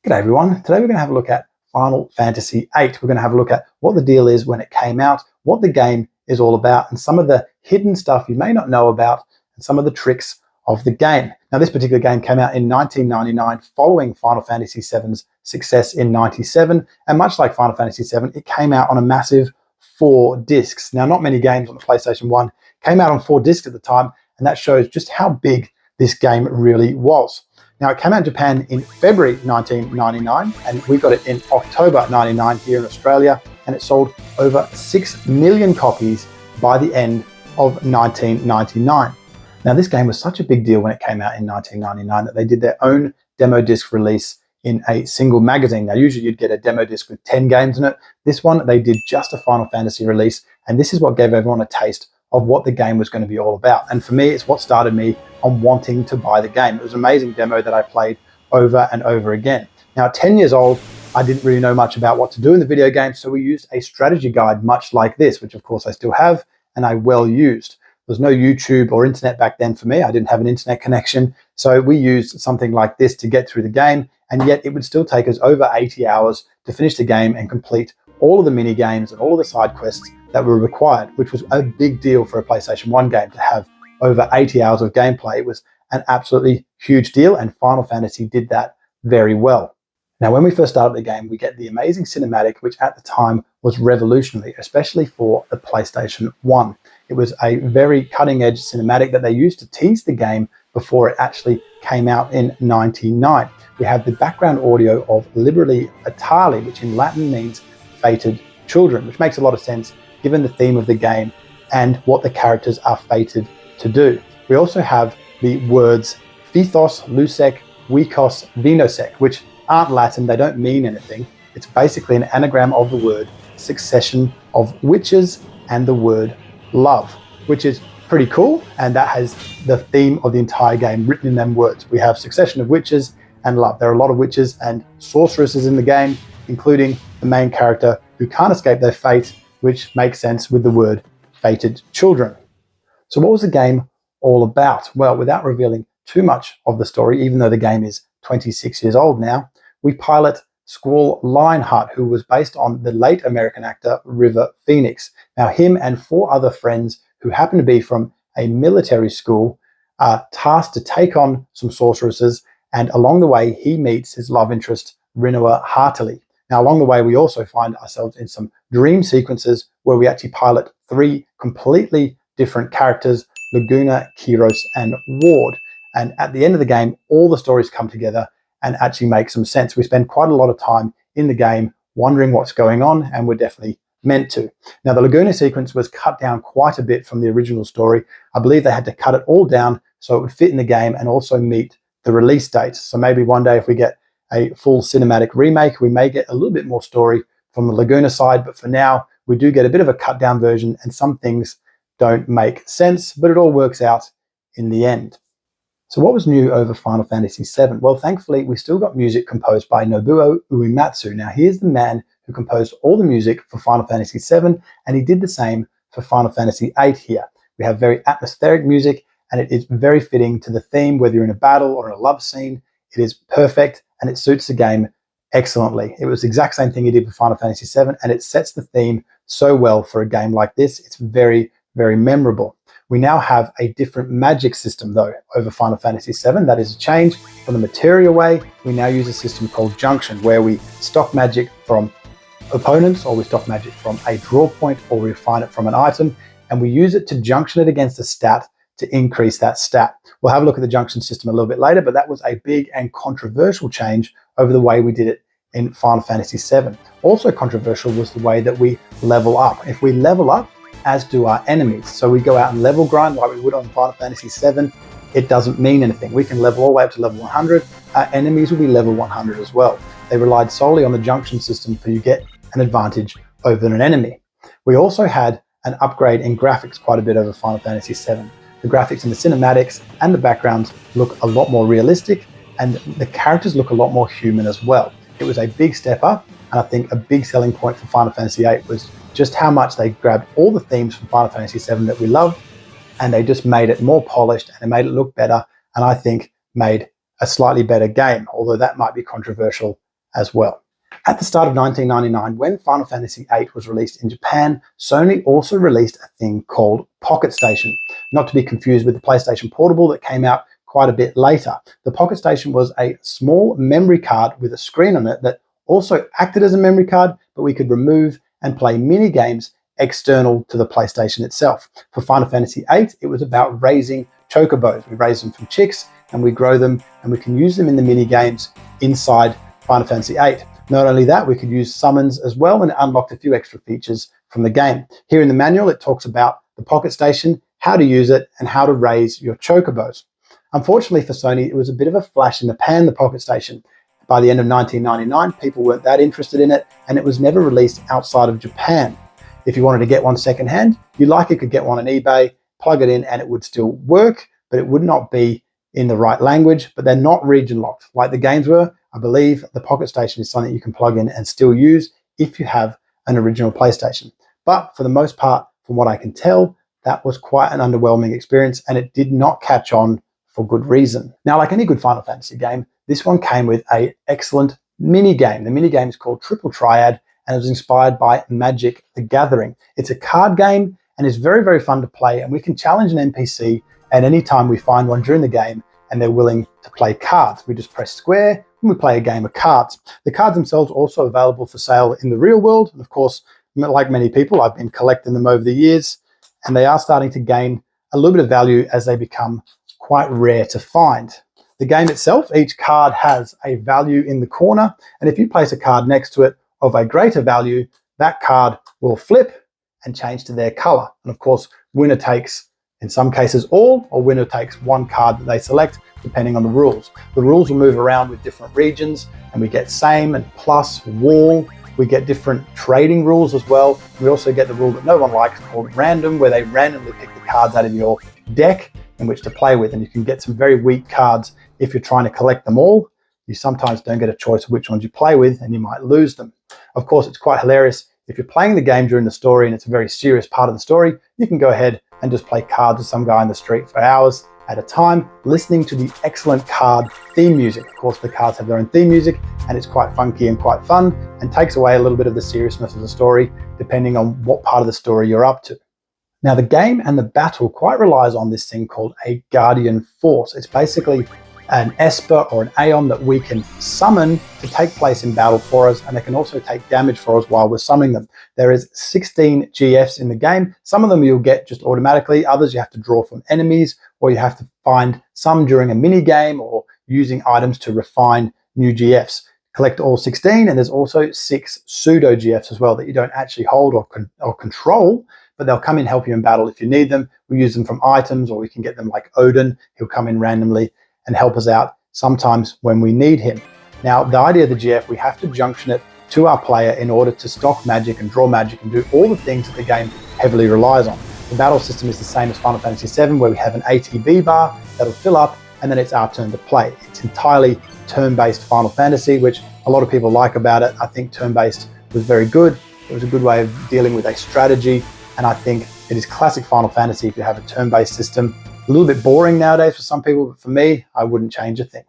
G'day everyone. Today we're going to have a look at Final Fantasy VIII. We're going to have a look at what the deal is when it came out, what the game is all about, and some of the hidden stuff you may not know about, and some of the tricks of the game. Now, this particular game came out in 1999 following Final Fantasy VII's success in 97, and much like Final Fantasy VII, it came out on a massive 4 discs. Now, not many games on the PlayStation 1 came out on 4 discs at the time, and that shows just how big this game really was. Now, it came out in Japan in February 1999, and we got it in October 99 here in Australia, and it sold over 6 million copies by the end of 1999. Now, this game was such a big deal when it came out in 1999 that they did their own demo disc release in a single magazine. Now, usually you'd get a demo disc with 10 games in it. This one, they did just a Final Fantasy release, and this is what gave everyone a taste of what the game was going to be all about. And for me, it's what started me on wanting to buy the game. It was an amazing demo that I played over and over again. Now, at 10 years old, I didn't really know much about what to do in the video game, so we used a strategy guide much like this, which of course I still have, and I well used. There was no YouTube or internet back then for me. I didn't have an internet connection, so we used something like this to get through the game, and yet it would still take us over 80 hours to finish the game and complete all of the mini games and all of the side quests that were required, which was a big deal for a PlayStation 1 game to have over 80 hours of gameplay. It was an absolutely huge deal, and Final Fantasy did that very well. Now, when we first started the game, we get the amazing cinematic, which at the time was revolutionary, especially for the PlayStation 1. It was a very cutting-edge cinematic that they used to tease the game before it actually came out in '99. We have the background audio of Liberally Atali, which in Latin means fated children, which makes a lot of sense given the theme of the game and what the characters are fated to do. We also have the words Phthos, Lusec, Wikos, Vinosec, which aren't Latin, they don't mean anything. It's basically an anagram of the word succession of witches and the word love, which is pretty cool, and that has the theme of the entire game written in them words. We have succession of witches and love. There are a lot of witches and sorceresses in the game, including the main character who can't escape their fate, which makes sense with the word fated children. So what was the game all about? Well, without revealing too much of the story, even though the game is 26 years old now, we pilot Squall Lionheart, who was based on the late American actor River Phoenix. Now, him and 4 other friends who happen to be from a military school are tasked to take on some sorceresses, and along the way, he meets his love interest, Rinoa Hartley. Now, along the way, we also find ourselves in some dream sequences where we actually pilot 3 completely different characters, Laguna, Kyros, and Ward. And at the end of the game, all the stories come together and actually make some sense. We spend quite a lot of time in the game wondering what's going on, and we're definitely meant to. Now, the Laguna sequence was cut down quite a bit from the original story. I believe they had to cut it all down so it would fit in the game and also meet the release date. So maybe one day if we get a full cinematic remake, we may get a little bit more story from the Laguna side, but for now, we do get a bit of a cut down version, and some things don't make sense, but it all works out in the end. So what was new over Final Fantasy VII? Well, thankfully, we still got music composed by Nobuo Uematsu. Now, here's the man who composed all the music for Final Fantasy VII, and he did the same for Final Fantasy VIII here. We have very atmospheric music, and it is very fitting to the theme, whether you're in a battle or in a love scene. It is perfect, and it suits the game excellently. It was the exact same thing he did for Final Fantasy VII, and it sets the theme so well for a game like this. It's very, very memorable. We now have a different magic system, though, over Final Fantasy VII. That is a change from the Materia way. We now use a system called Junction, where we stock magic from opponents, or we stock magic from a draw point, or we refine it from an item, and we use it to junction it against a stat to increase that stat. We'll have a look at the junction system a little bit later, but that was a big and controversial change over the way we did it in Final Fantasy VII. Also controversial was the way that we level up. If we level up, as do our enemies, so we go out and level grind like we would on Final Fantasy VII, it doesn't mean anything. We can level all the way up to level 100. Our enemies will be level 100 as well. They relied solely on the junction system for you get an advantage over an enemy. We also had an upgrade in graphics quite a bit over Final Fantasy VII. The graphics in the cinematics and the backgrounds look a lot more realistic, and the characters look a lot more human as well. It was a big step up, and I think a big selling point for Final Fantasy VIII was just how much they grabbed all the themes from Final Fantasy VII that we loved, and they just made it more polished, and they made it look better, and I think made a slightly better game, although that might be controversial as well. At the start of 1999, when Final Fantasy VIII was released in Japan, Sony also released a thing called PocketStation, not to be confused with the PlayStation Portable that came out quite a bit later. The PocketStation was a small memory card with a screen on it that also acted as a memory card, but we could remove and play mini games external to the PlayStation itself. For Final Fantasy VIII, it was about raising Chocobos. We raise them from chicks and we grow them, and we can use them in the mini games inside Final Fantasy VIII. Not only that, we could use summons as well, and it unlocked a few extra features from the game. Here in the manual, it talks about the PocketStation, how to use it, and how to raise your Chocobos. Unfortunately for Sony, it was a bit of a flash in the pan, the PocketStation. By the end of 1999, people weren't that interested in it, and it was never released outside of Japan. If you wanted to get one secondhand, you likely could get one on eBay, plug it in, and it would still work, but it would not be in the right language, but they're not region locked like the games were. I believe the PocketStation is something you can plug in and still use if you have an original PlayStation. But for the most part, from what I can tell, that was quite an underwhelming experience, and it did not catch on for good reason. Now, like any good Final Fantasy game, this one came with an excellent mini game. The mini game is called Triad, and it was inspired by Magic the Gathering. It's a card game, and it's very, very fun to play, and we can challenge an NPC at any time we find one during the game and they're willing to play cards. We just press square and we play a game of cards. The cards themselves are also available for sale in the real world. And of course, like many people, I've been collecting them over the years, and they are starting to gain a little bit of value as they become quite rare to find. The game itself, each card has a value in the corner, and if you place a card next to it of a greater value, that card will flip and change to their color. And of course, winner takes, in some cases, all, or winner takes one card that they select, depending on the rules. The rules will move around with different regions, and we get same and plus, wall. We get different trading rules as well. We also get the rule that no one likes called random, where they randomly pick the cards out of your deck in which to play with. And you can get some very weak cards if you're trying to collect them all. You sometimes don't get a choice of which ones you play with, and you might lose them. Of course, it's quite hilarious. If you're playing the game during the story and it's a very serious part of the story, you can go ahead and just play cards with some guy in the street for hours at a time, listening to the excellent card theme music. Of course, the cards have their own theme music, and it's quite funky and quite fun, and takes away a little bit of the seriousness of the story, depending on what part of the story you're up to. Now, the game and the battle quite relies on this thing called a Guardian Force. It's basically an Esper or an Aeon that we can summon to take place in battle for us, and they can also take damage for us while we're summoning them. There is 16 GFs in the game. Some of them you'll get just automatically, others you have to draw from enemies, or you have to find some during a mini game or using items to refine new GFs. Collect all 16, and there's also 6 pseudo GFs as well that you don't actually hold or control, but they'll come in, help you in battle if you need them. We use them from items, or we can get them like Odin. He'll come in randomly and help us out sometimes when we need him. Now, the idea of the GF, we have to junction it to our player in order to stock magic and draw magic and do all the things that the game heavily relies on. The battle system is the same as Final Fantasy VII, where we have an ATB bar that'll fill up, and then it's our turn to play. It's entirely turn-based Final Fantasy, which a lot of people like about it. I think turn-based was very good. It was a good way of dealing with a strategy, and I think it is classic Final Fantasy if you have a turn-based system. A little bit boring nowadays for some people, but for me, I wouldn't change a thing.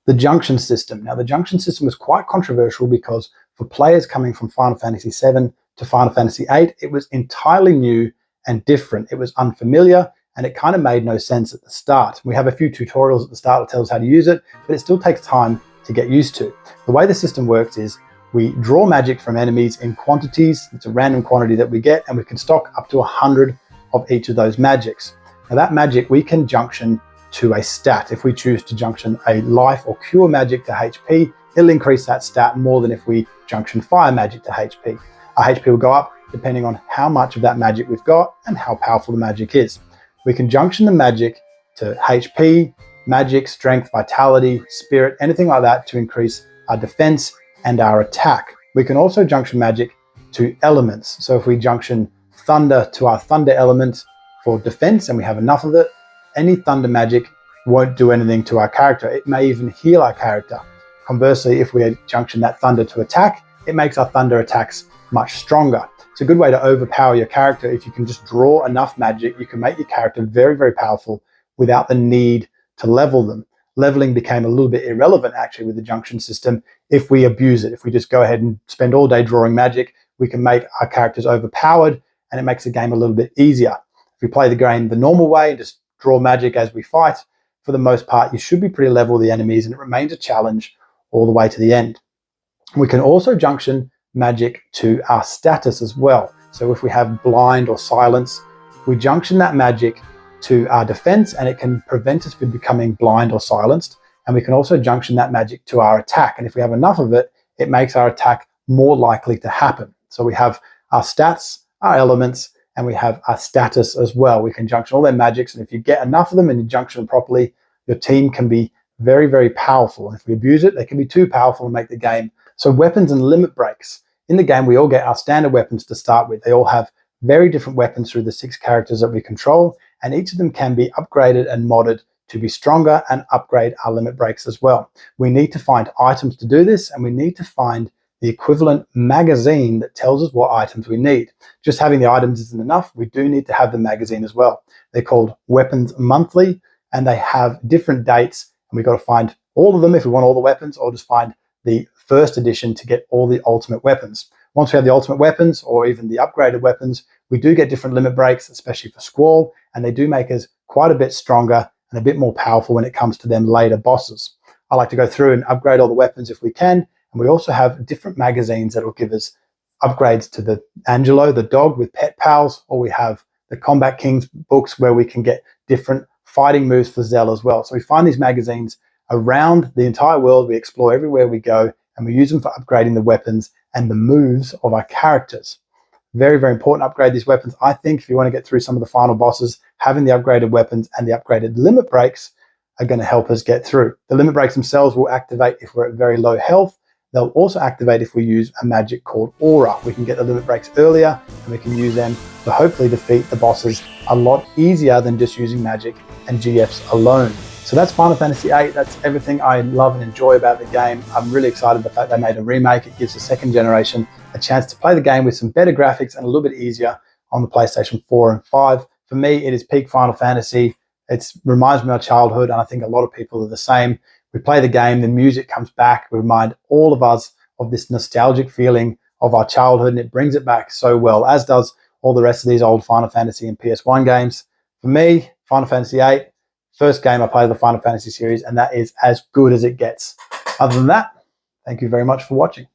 The Junction System. Now, the Junction System was quite controversial because for players coming from Final Fantasy VII to Final Fantasy VIII, it was entirely new and different. It was unfamiliar, and it kind of made no sense at the start. We have a few tutorials at the start that tell us how to use it, but it still takes time to get used to. The way the system works is we draw magic from enemies in quantities. It's a random quantity that we get, and we can stock up to 100 of each of those magics. Now, that magic we can junction to a stat. If we choose to junction a life or cure magic to HP, it'll increase that stat more than if we junction fire magic to HP. Our HP will go up depending on how much of that magic we've got and how powerful the magic is. We can junction the magic to HP, magic, strength, vitality, spirit, anything like that to increase our defense and our attack. We can also junction magic to elements. So if we junction thunder to our thunder element for defense and we have enough of it, any thunder magic won't do anything to our character. It may even heal our character. Conversely, if we junction that thunder to attack, it makes our thunder attacks much stronger. It's a good way to overpower your character. If you can just draw enough magic, you can make your character very, very powerful without the need to level them. leveling became a little bit irrelevant actually with the junction system if we abuse it. If we just go ahead and spend all day drawing magic, we can make our characters overpowered, and it makes the game a little bit easier. If we play the game the normal way and just draw magic as we fight, for the most part, you should be pretty level with the enemies, and it remains a challenge all the way to the end. We can also junction magic to our status as well. So if we have blind or silence, we junction that magic to our defense, and it can prevent us from becoming blind or silenced. And we can also junction that magic to our attack. And if we have enough of it, it makes our attack more likely to happen. So we have our stats, our elements, and we have our status as well. We can junction all their magics, and if you get enough of them and you junction them properly, your team can be very, very powerful. And if we abuse it, they can be too powerful and make the game. So weapons and limit breaks. In the game, we all get our standard weapons to start with. They all have very different weapons through the 6 characters that we control, and each of them can be upgraded and modded to be stronger and upgrade our limit breaks as well. We need to find items to do this, and we need to find the equivalent magazine that tells us what items we need. Just having the items isn't enough. We do need to have the magazine as well. They're called Weapons Monthly, and they have different dates, and we've got to find all of them if we want all the weapons, or just find the first edition to get all the ultimate weapons. Once we have the ultimate weapons, or even the upgraded weapons, we do get different limit breaks, especially for Squall, and they do make us quite a bit stronger and a bit more powerful when it comes to them later bosses. I like to go through and upgrade all the weapons if we can, and we also have different magazines that will give us upgrades to the Angelo, the dog with pet pals, or we have the Combat Kings books where we can get different fighting moves for Zell as well. So we find these magazines around the entire world, we explore everywhere we go, and we use them for upgrading the weapons and the moves of our characters. Very, very important to upgrade these weapons. I think if you want to get through some of the final bosses, having the upgraded weapons and the upgraded limit breaks are going to help us get through. The limit breaks themselves will activate if we're at very low health. They'll also activate if we use a magic called Aura. We can get the limit breaks earlier, and we can use them to hopefully defeat the bosses a lot easier than just using magic and GFs alone. So that's Final Fantasy VIII. That's everything I love and enjoy about the game. I'm really excited the fact they made a remake. It gives the second generation a chance to play the game with some better graphics and a little bit easier on the PlayStation 4 and 5. For me, it is peak Final Fantasy. It reminds me of my childhood, and I think a lot of people are the same. We play the game, the music comes back. We remind all of us of this nostalgic feeling of our childhood, and it brings it back so well, as does all the rest of these old Final Fantasy and PS1 games. For me, Final Fantasy VIII, first game I played of the Final Fantasy series, and that is as good as it gets. Other than that, thank you very much for watching.